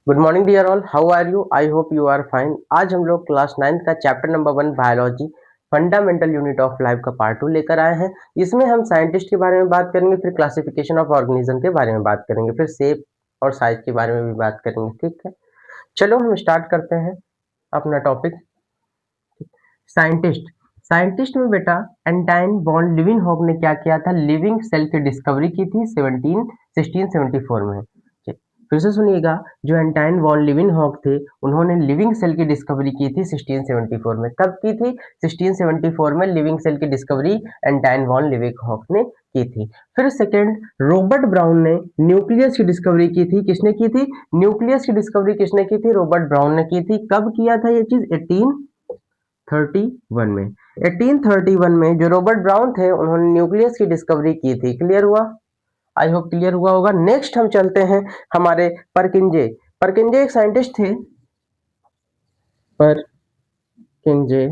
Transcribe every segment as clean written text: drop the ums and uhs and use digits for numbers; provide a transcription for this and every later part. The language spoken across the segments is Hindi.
Good morning dear all, how are you? I hope you are fine. आज हम लोग क्लास 9 का chapter number 1 biology fundamental unit of life का पार्ट 2 लेकर आए हैं। इसमें हम साइंटिस्ट के बारे में बात करेंगे, फिर क्लासिफिकेशन ऑफ ऑर्गेनिज्म के बारे में बात करेंगे, फिर शेप और साइज के बारे में भी बात करेंगे। ठीक है, चलो हम स्टार्ट करते हैं अपना टॉपिक। साइंटिस्ट साइंटिस्ट में बेटा एंटाइन बॉन लिविंगहॉक ने क्या किया था? लिविंग सेल की डिस्कवरी की थी 1674 में। फिर से सुनिएगा, जो एंटाइन वॉन लिविंगहॉक थे उन्होंने लिविंग सेल की डिस्कवरी की थी 1674 में। कब की थी? 1674 में लिविंग सेल की डिस्कवरी एंटाइन वॉन लिविंगहॉक ने की थी। फिर सेकंड, रॉबर्ट ब्राउन ने न्यूक्लियस की डिस्कवरी की थी। किसने की थी? न्यूक्लियस की डिस्कवरी किसने की थी? रॉबर्ट ब्राउन ने की थी। कब किया था ये चीज? 1831 में। 1831 में जो रॉबर्ट ब्राउन थे उन्होंने न्यूक्लियस की डिस्कवरी की थी। क्लियर हुआ? आई होप क्लियर हुआ होगा। नेक्स्ट हम चलते हैं हमारे परकिंजे। परकिंजे एक साइंटिस्ट थे। परकिंजे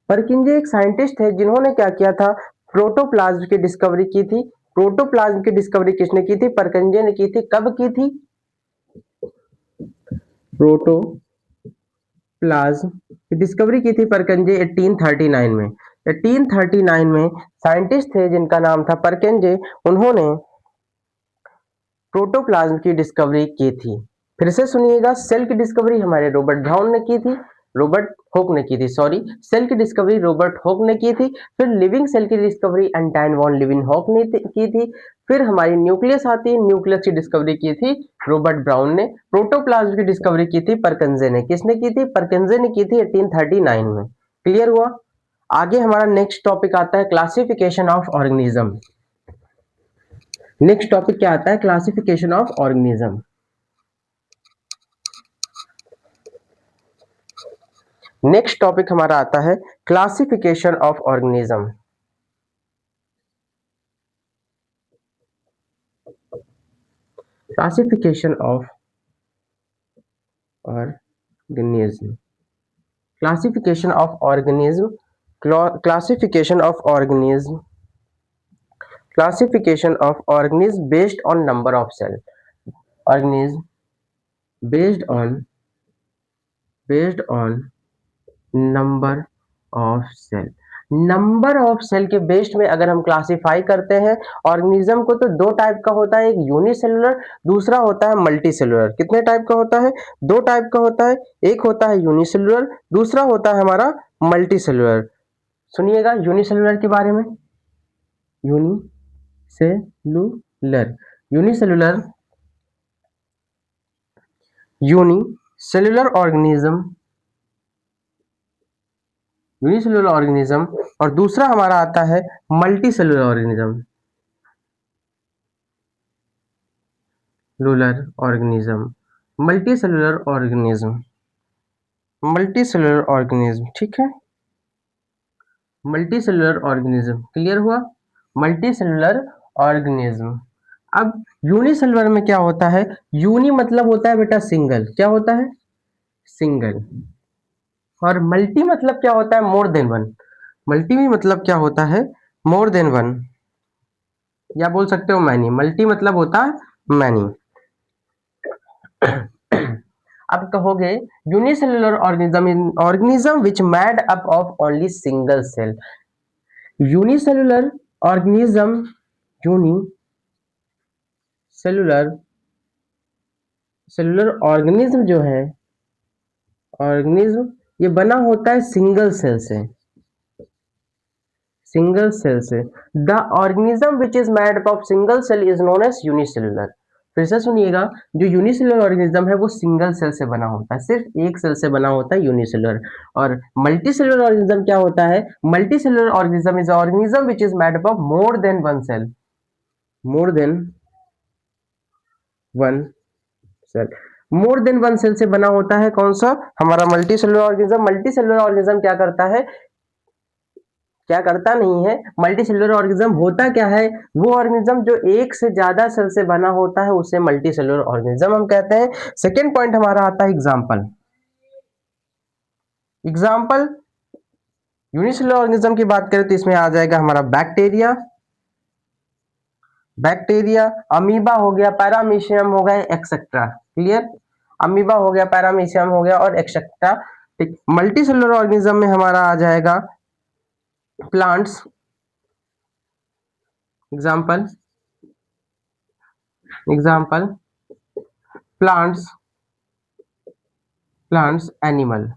परकिंजे एक साइंटिस्ट थे जिन्होंने क्या किया था? प्रोटोप्लाज्म की डिस्कवरी की थी। प्रोटोप्लाज्म की डिस्कवरी किसने की थी? परकिंजे ने की थी। कब की थी? प्रोटोप्लाज्म की डिस्कवरी की थी परकिंजे 1839 में। 1839 में साइंटिस्ट थे जिनका नाम था परकिंजे, उन्होंने प्रोटोप्लाज्म की डिस्कवरी की थी। फिर से सुनिएगा, सेल की डिस्कवरी हमारे रॉबर्ट ब्राउन ने की थी, रॉबर्ट होक ने की थी, सॉरी, सेल की डिस्कवरी रॉबर्ट होक ने की थी। फिर लिविंग सेल की डिस्कवरी एंटाइन वॉन लिविंगहॉक ने की थी। फिर हमारी न्यूक्लियस आती है, न्यूक्लियस की डिस्कवरी की थी रॉबर्ट ब्राउन ने। प्रोटोप्लाज्म की डिस्कवरी की थी परकिंजे ने। किसने की थी? परकिंजे ने की थी 1839 में। क्लियर हुआ? आगे हमारा नेक्स्ट टॉपिक आता है classification of organism. Next topic क्या आता है? Classification of organism. Next topic हमारा आता है classification of organism. Classification of organism. Classification of organism. Classification of organism. Classification of organism based on number of cell. Organism based on number of cell. Number of cell के बेस्ड में अगर हम क्लासिफाई करते हैं ऑर्गेनिज्म को, तो दो टाइप का होता है, एक यूनिसेलुलर, दूसरा होता है मल्टीसेलुलर। कितने टाइप का होता है? दो टाइप का होता है, एक होता है यूनिसेलुलर, दूसरा होता है हमारा मल्टीसेलुलर। सुनिएगा यूनिसेलुलर के बारे में। Unicellular unicellular unicellular organism unicellular organism, और दूसरा हमारा आता है मल्टीसेलुलर ऑर्गेनिज्म। लुलर organism, multicellular organism, multicellular organism. ठीक है, मल्टीसेलुलर ऑर्गेनिज्म। क्लियर हुआ? Multicellular organism. अब यूनिसेलुलर में क्या होता है? यूनि मतलब होता है बेटा सिंगल। क्या होता है? सिंगल। और मल्टी मतलब क्या होता है? मोर देन वन। मल्टी में मतलब क्या होता है? मोर देन वन, या बोल सकते हो मैनी। मल्टी मतलब होता है मैनी। अब कहोगे unicellular organism in organism which made up of only single cell. Unicellular organism, unicellular cellular organism जो है, ऑर्गेनिज्म ये बना होता है सिंगल सेल से। सिंगल सेल से। The organism which is made up of single cell is known as unicellular. फिर से सुनिएगा, जो यूनिसेलुलर ऑर्गेनिज्म है वो सिंगल सेल से बना होता है, सिर्फ एक सेल से बना होता है यूनिसेलुलर। और मल्टीसेलुलर ऑर्गेनिज्म क्या होता है? Multicellular organism is organism which is made up of more than one cell. More than one cell. More than one cell से बना होता है कौन सा? हमारा मल्टीसेलुलर ऑर्गेनिज्म। मल्टीसेलुलर ऑर्गेनिज्म क्या करता है? क्या करता नहीं है, मल्टीसेलुलर ऑर्गेनिज्म होता क्या है? वो ऑर्गेनिज्म जो एक से ज्यादा सेल से बना होता है उसे मल्टीसेलुलर ऑर्गेनिज्म हम कहते हैं। सेकेंड पॉइंट हमारा आता है एग्जाम्पल। एग्जाम्पल यूनिसेलुलर ऑर्गेनिज्म की बात करें तो इसमें आ जाएगा हमारा बैक्टीरिया, बैक्टीरिया, अमीबा हो गया, पैरामीशियम हो गया, एक्सेट्रा। क्लियर? अमीबा हो गया, पैरामीशियम हो गया और एक्सेट्रा। ठीक, मल्टी सेलुलर ऑर्गेनिज्म में हमारा आ जाएगा plants, example example plants, plants, animal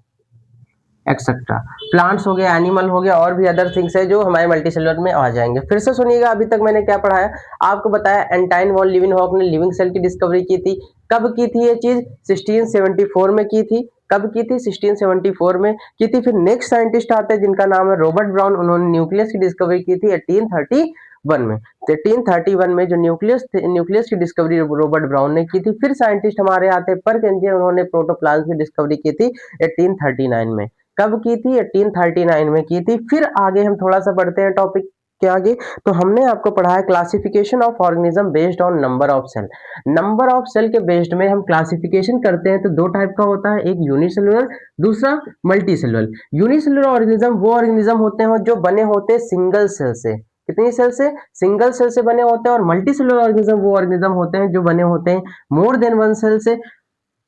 etcetera. Plants हो गया, एनिमल हो गया, और भी अदर थिंग्स है जो हमारे मल्टी सेलुलर में आ जाएंगे। फिर से सुनिएगा, अभी तक मैंने क्या पढ़ाया, आपको बताया एंटाइन वॉन लीवेनहॉक ने लिविंग सेल की डिस्कवरी की थी। कब की थी ये चीज? 1674 में की थी। कब की थी? 1674 में की थी। फिर नेक्स्ट साइंटिस्ट आते हैं जिनका नाम है रॉबर्ट ब्राउन, उन्होंने न्यूक्लियस की डिस्कवरी की थी 1831 में। 1831 में जो न्यूक्लियस की डिस्कवरी रॉबर्ट ब्राउन ने की थी। फिर साइंटिस्ट हमारे आते हैं परकिंजे, उन्होंने प्रोटोप्लाज्म की डिस्कवरी की थी 1839 में। कब की थी? 1839 में की थी। फिर आगे हम थोड़ा सा बढ़ते हैं टॉपिक के आगे, तो हमने आपको पढ़ा है classification of organism based on number of cell. Number of cell के बेस्ड में हम क्लासिफिकेशन करते हैं, तो दो टाइप का होता है, एक यूनिसेलुलर, दूसरा मल्टी सेलुलर। यूनिसेलुलर ऑर्गेनिज्म वो ऑर्गेनिज्म होते हैं जो बने होते हैं सिंगल सेल से। कितनी सेल से? सिंगल सेल से बने होते हैं। और मल्टी सेलुलर ऑर्गेनिज्म वो ऑर्गेनिज्म होते हैं जो बने होते हैं मोर देन वन सेल से।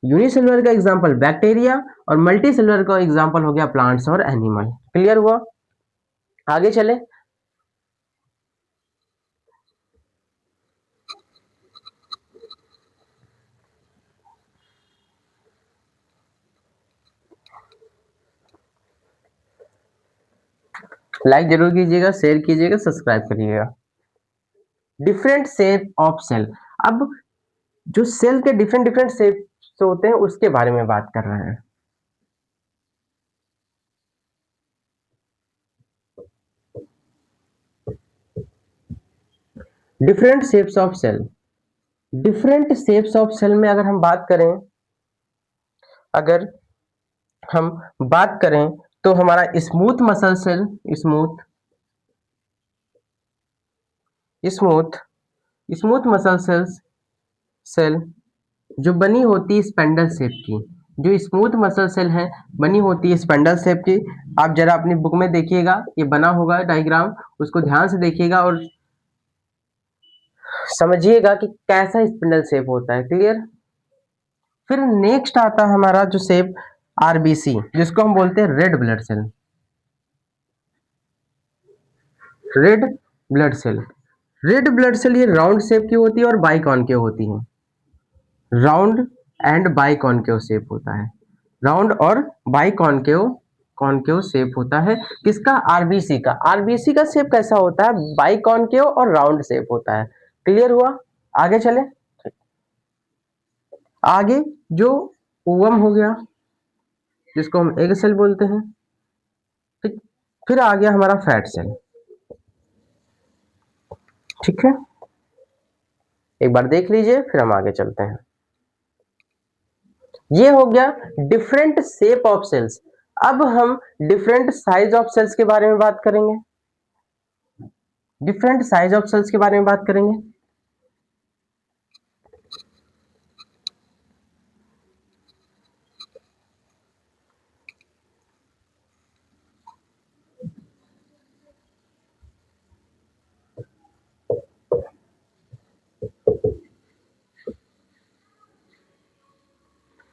यूनिसेलुलर का एग्जांपल बैक्टीरिया और मल्टी सेलुलर का एग्जांपल हो गया प्लांट्स और एनिमल। क्लियर हुआ? आगे चले। लाइक जरूर कीजिएगा, शेयर कीजिएगा, सब्सक्राइब करिएगा। Different shape of cell. अब जो सेल के डिफरेंट डिफरेंट शेप होते हैं उसके बारे में बात कर रहे हैं। Different shapes of cell. Different shapes of cell में अगर हम बात करें, अगर हम बात करें तो हमारा smooth muscle cell, smooth smooth smooth muscle cells, cell जो बनी होती है स्पेंडल शेप की, जो स्मूथ मसल सेल है बनी होती है स्पेंडल शेप की। आप जरा अपनी बुक में देखिएगा, ये बना होगा डायग्राम, उसको ध्यान से देखिएगा और समझिएगा कि कैसा स्पिंडल शेप होता है। क्लियर? फिर नेक्स्ट आता है हमारा जो शेप आरबीसी, जिसको हम बोलते हैं red blood cell. Red blood cell, red blood cell ये राउंड शेप की होती है और बाइकॉनकेव होती है। राउंड एंड बाइकॉनकेव शेप होता है। राउंड और बाइकॉनकेव, कॉनकेव शेप होता है किसका? आरबीसी का। आरबीसी का शेप कैसा होता है? बाइकॉनकेव और राउंड शेप होता है। क्लियर हुआ? आगे चले। आगे जो ओवम हो गया, जिसको हम एग सेल बोलते हैं। ठीक, फिर आ गया हमारा फैट सेल। ठीक है, एक बार देख लीजिए फिर हम आगे चलते हैं। ये हो गया डिफरेंट शेप ऑफ सेल्स। अब हम डिफरेंट साइज ऑफ सेल्स के बारे में बात करेंगे। डिफरेंट साइज ऑफ सेल्स के बारे में बात करेंगे।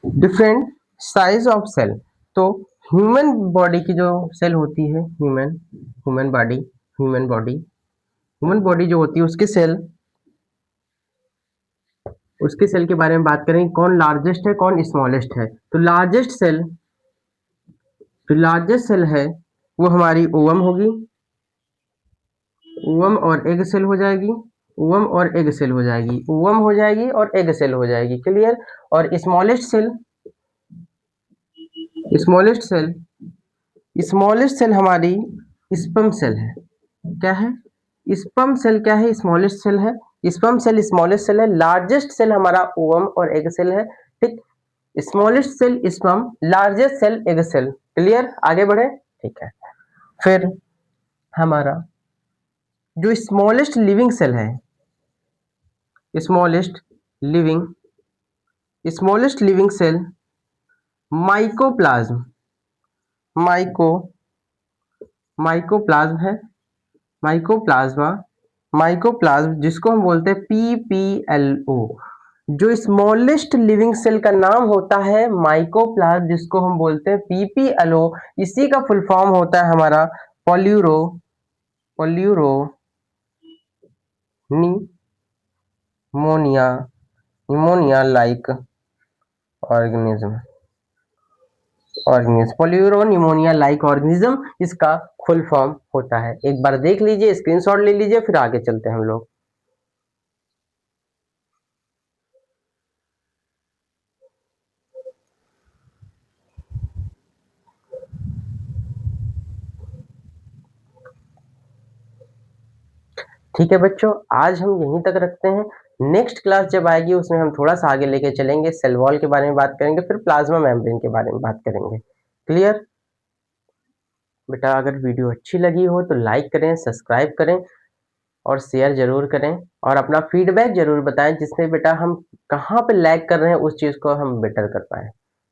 डिफरेंट साइज ऑफ सेल, तो ह्यूमन बॉडी की जो सेल होती है, human human body human body human body जो होती है उसके सेल के बारे में बात करेंगे। कौन लार्जेस्ट है, कौन स्मॉलेस्ट है? तो लार्जेस्ट सेल है वो हमारी ओवम होगी। ओवम और एग सेल हो जाएगी, ओवम और एग सेल हो जाएगी, ओवम हो जाएगी और एग सेल हो जाएगी। क्लियर? और स्मॉलेस्ट सेल स्मॉलेस्ट सेल हमारी स्पर्म सेल है। क्या है? स्पर्म सेल क्या है? स्मॉलेस्ट सेल है। स्पर्म सेल स्मॉलेस्ट सेल है। लार्जेस्ट सेल हमारा ओवम और एग सेल है। ठीक, smallest cell sperm, largest cell egg cell. Clear? आगे बढ़े। ठीक है, फिर हमारा जो स्मॉलेस्ट लिविंग सेल है, smallest living smallest living cell mycoplasm, myco mycoplasm है। माइकोप्लाज्मा, माइकोप्लाज्म जिसको हम बोलते हैं पीपीएलओ, जो स्मॉलेस्ट लिविंग सेल का नाम होता है माइकोप्लाज्म, जिसको हम बोलते हैं पीपीएलओ। इसी का फुल फॉर्म होता है हमारा pleuro pleuro pneumonia pneumonia like organism pleuro pneumonia like organism इसका फुल फॉर्म होता है। एक बार देख लीजिए, स्क्रीनशॉट ले लीजिए, फिर आगे चलते हैं हम लोग। ठीक है बच्चों, आज हम यहीं तक रखते हैं। नेक्स्ट क्लास जब आएगी उसमें हम थोड़ा सा आगे लेके चलेंगे, सेल वॉल के बारे में बात करेंगे, फिर प्लाज्मा मेम्ब्रेन के बारे में बात करेंगे। क्लियर बेटा? अगर वीडियो अच्छी लगी हो तो लाइक करें, सब्सक्राइब करें और शेयर जरूर करें, और अपना फीडबैक जरूर बताएं जिससे बेटा हम कहाँ पे लैग कर रहे हैं उस चीज़ को हम बेटर कर पाए।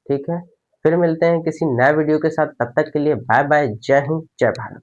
ठीक है, फिर मिलते हैं किसी नए वीडियो के साथ। तब तक के लिए बाय बाय, जय हिंद, जय भारत।